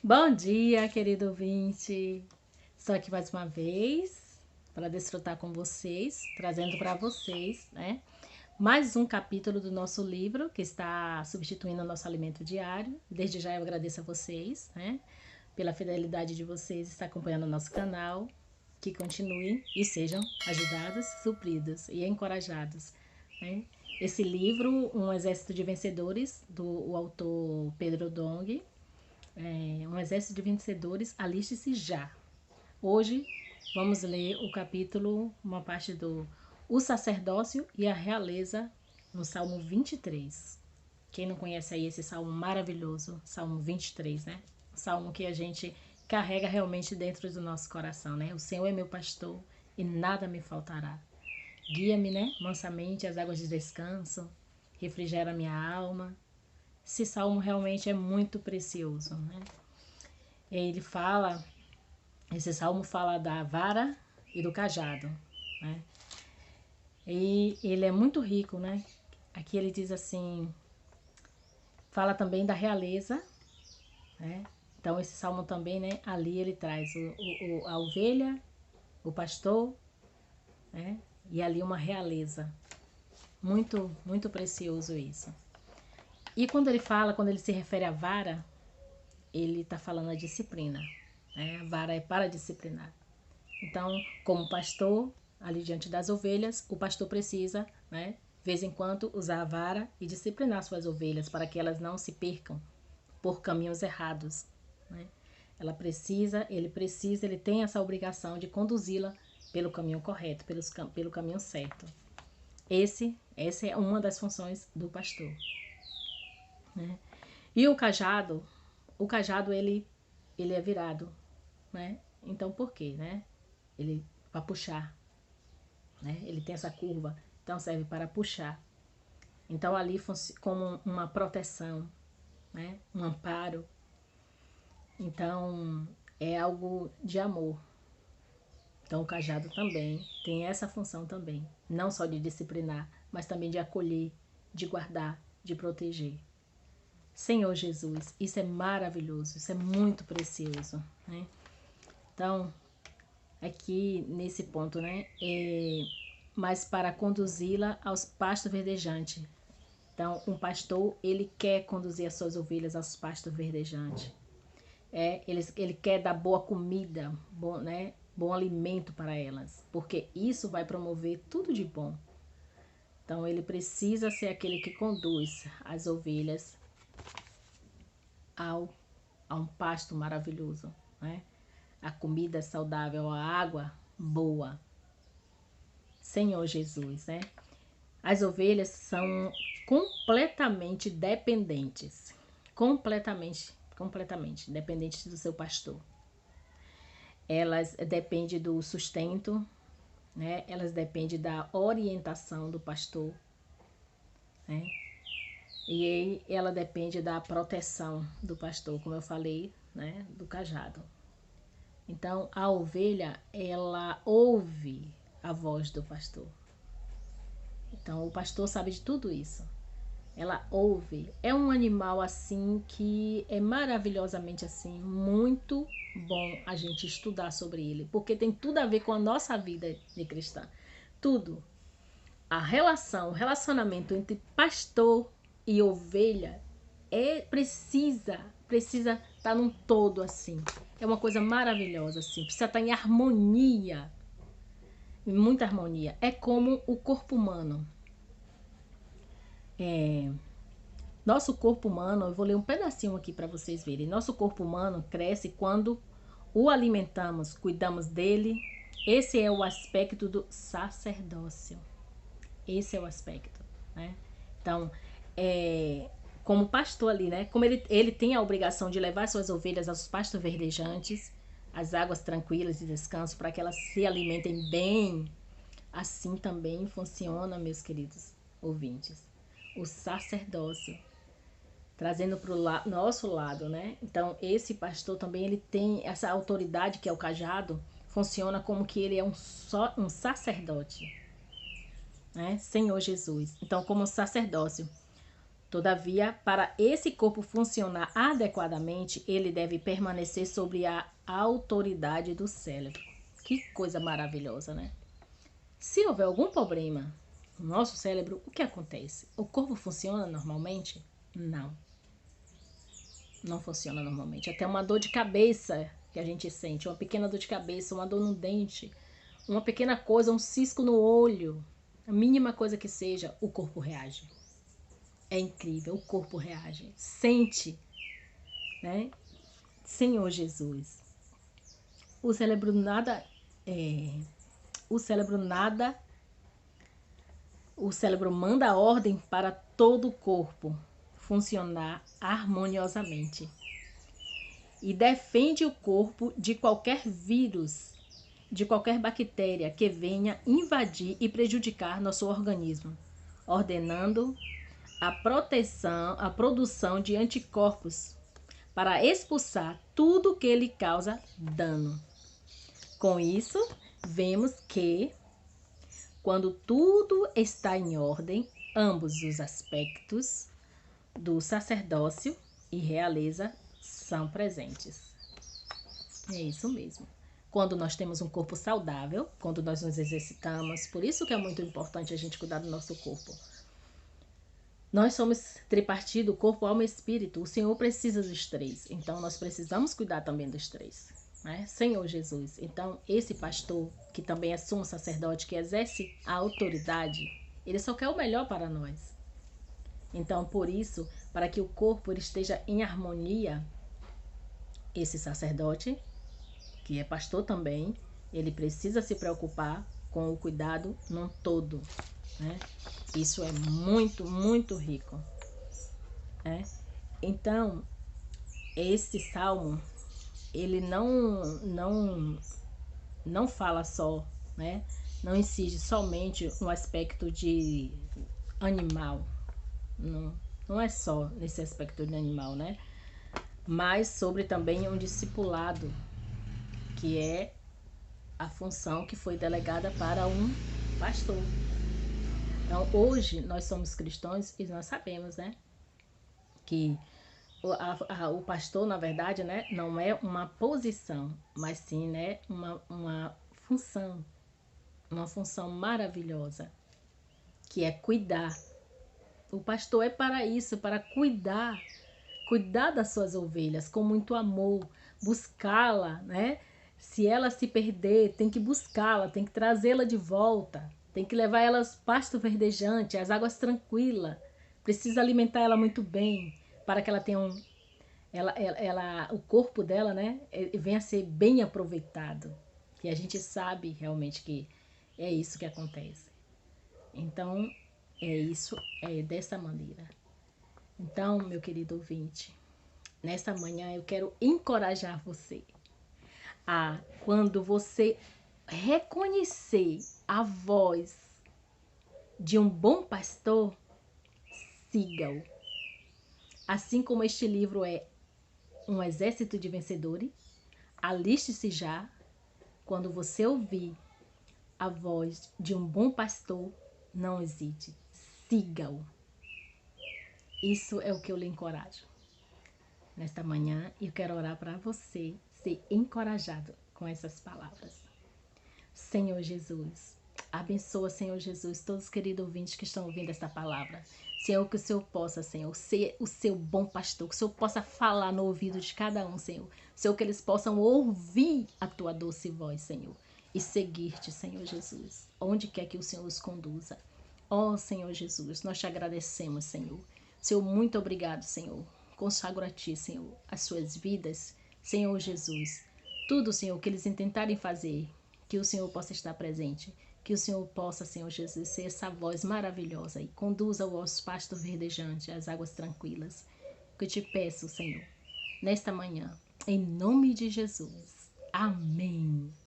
Bom dia, querido ouvinte. Estou aqui mais uma vez para desfrutar com vocês, trazendo para vocês, né, mais um capítulo do nosso livro que está substituindo o nosso alimento diário. Desde já eu agradeço a vocês, né, pela fidelidade de vocês estar acompanhando o nosso canal. Que continuem e sejam ajudados, supridos e encorajados, né? Esse livro, Um Exército de Vencedores, do o autor Pedro Dong, Um Exército de Vencedores, aliste-se já. Hoje vamos ler o capítulo, uma parte do O Sacerdócio e a Realeza, no Salmo 23. Quem não conhece aí esse salmo maravilhoso, Salmo 23, né? Salmo que a gente carrega realmente dentro do nosso coração, né? O Senhor é meu pastor e nada me faltará. Guia-me, né, mansamente às águas de descanso, refrigera minha alma. Esse salmo realmente é muito precioso, né? Ele fala, esse salmo fala da vara e do cajado, né? E ele é muito rico, né? Aqui ele diz assim, fala também da realeza, né? Então esse salmo também, né? Ali ele traz a ovelha, o pastor, né? E ali uma realeza. Muito, muito precioso isso. E quando ele fala, quando ele se refere à vara, ele está falando a disciplina, né? A vara é para disciplinar. Então, como pastor, ali diante das ovelhas, o pastor precisa, né, de vez em quando, usar a vara e disciplinar suas ovelhas para que elas não se percam por caminhos errados, né? Ele tem essa obrigação de conduzi-la pelo caminho correto, pelo caminho certo. Essa é uma das funções do pastor, né? E o cajado ele é virado, né? Então por quê, né? Ele para puxar, né? Ele tem essa curva, então serve para puxar. Então ali como uma proteção, né? Um amparo. Então é algo de amor. Então o cajado também tem essa função também, não só de disciplinar, mas também de acolher, de guardar, de proteger. Senhor Jesus, isso é maravilhoso, isso é muito precioso, né? Então, aqui nesse ponto, né? Mas para conduzi-la aos pastos verdejantes. Então, um pastor, ele quer conduzir as suas ovelhas aos pastos verdejantes. Ele quer dar boa comida, bom, né? Bom alimento para elas, porque isso vai promover tudo de bom. Então, ele precisa ser aquele que conduz as ovelhas ao, a um pasto maravilhoso, né? A comida saudável, a água boa. Senhor Jesus, né? As ovelhas são completamente dependentes. Completamente dependentes do seu pastor. Elas dependem do sustento, né? Elas dependem da orientação do pastor, né? E ela depende da proteção do pastor, como eu falei, né? Do cajado. Então, a ovelha, ela ouve a voz do pastor. Então, o pastor sabe de tudo isso. Ela ouve. É um animal assim que é maravilhosamente assim, muito bom a gente estudar sobre ele, porque tem tudo a ver com a nossa vida de cristã. Tudo. O relacionamento entre pastor e ovelha precisa estar num todo assim. É uma coisa maravilhosa assim, precisa estar em harmonia, em muita harmonia. É como o corpo humano. Nosso corpo humano, eu vou ler um pedacinho aqui para vocês verem. Nosso corpo humano cresce quando o alimentamos, cuidamos dele. Esse é o aspecto do sacerdócio. Esse é o aspecto, né? Então, como pastor ali, né? Como ele tem a obrigação de levar suas ovelhas aos pastos verdejantes, às águas tranquilas de descanso, para que elas se alimentem bem. Assim também funciona, meus queridos ouvintes, o sacerdócio, trazendo para o nosso lado, né? Então, esse pastor também ele tem essa autoridade que é o cajado, funciona como que ele é um sacerdote, né? Senhor Jesus. Então, como sacerdócio, Todavia, para esse corpo funcionar adequadamente, ele deve permanecer sob a autoridade do cérebro. Que coisa maravilhosa, né? Se houver algum problema no nosso cérebro, o que acontece? O corpo funciona normalmente? Não. Não funciona normalmente. Até uma dor de cabeça que a gente sente, uma pequena dor de cabeça, uma dor no dente, uma pequena coisa, um cisco no olho, a mínima coisa que seja, o corpo reage. É incrível, o corpo reage. Sente, né? Senhor Jesus. O cérebro nada o cérebro nada o cérebro manda ordem para todo o corpo funcionar harmoniosamente e defende o corpo de qualquer vírus, de qualquer bactéria que venha invadir e prejudicar nosso organismo, ordenando a produção de anticorpos para expulsar tudo que lhe causa dano. Com isso, vemos que, quando tudo está em ordem, ambos os aspectos do sacerdócio e realeza são presentes. É isso mesmo. Quando nós temos um corpo saudável, quando nós nos exercitamos, por isso que é muito importante a gente cuidar do nosso corpo. Nós somos tripartido, corpo, alma e espírito. O Senhor precisa dos três. Então, nós precisamos cuidar também dos três. Né? Senhor Jesus. Então, esse pastor, que também é sumo sacerdote, que exerce a autoridade, ele só quer o melhor para nós. Então, por isso, para que o corpo esteja em harmonia, esse sacerdote, que é pastor também, ele precisa se preocupar com o cuidado num todo, né? Isso é muito, muito rico, né? Então, esse salmo, ele não fala só, né? Não incide somente no aspecto de animal, não é só nesse aspecto de animal, né? Mas sobre também um discipulado, que é a função que foi delegada para um pastor. Então, hoje, nós somos cristãos e nós sabemos, né, que o pastor, na verdade, né, não é uma posição, mas sim, né, uma função maravilhosa, que é cuidar. O pastor é para isso, para cuidar das suas ovelhas com muito amor, buscá-la, né? Se ela se perder, tem que buscá-la, tem que trazê-la de volta, tem que levar ela aos pastos verdejantes, às águas tranquilas. Precisa alimentar ela muito bem, para que ela tenha o corpo dela, né, venha a ser bem aproveitado. E a gente sabe realmente que é isso que acontece. Então, é dessa maneira. Então, meu querido ouvinte, nesta manhã eu quero encorajar você a, quando você reconhecer a voz de um bom pastor, siga-o. Assim como este livro é um exército de vencedores, aliste-se já. Quando você ouvir a voz de um bom pastor, não hesite, siga-o. Isso é o que eu lhe encorajo. Nesta manhã, eu quero orar para você ser encorajado com essas palavras. Senhor Jesus, abençoa, Senhor Jesus, todos os queridos ouvintes que estão ouvindo esta palavra. Senhor, que o Senhor possa, Senhor, ser o seu bom pastor, que o Senhor possa falar no ouvido de cada um, Senhor. Senhor, que eles possam ouvir a tua doce voz, Senhor, e seguir-te, Senhor Jesus, onde quer que o Senhor os conduza. Ó, Senhor Jesus, nós te agradecemos, Senhor. Senhor, muito obrigado, Senhor. Consagro a ti, Senhor, as suas vidas, Senhor Jesus. Tudo, Senhor, que eles intentarem fazer, que o Senhor possa estar presente. Que o Senhor possa, Senhor Jesus, ser essa voz maravilhosa e conduza-o aos pastos verdejantes, às águas tranquilas. Que eu te peço, Senhor, nesta manhã, em nome de Jesus. Amém.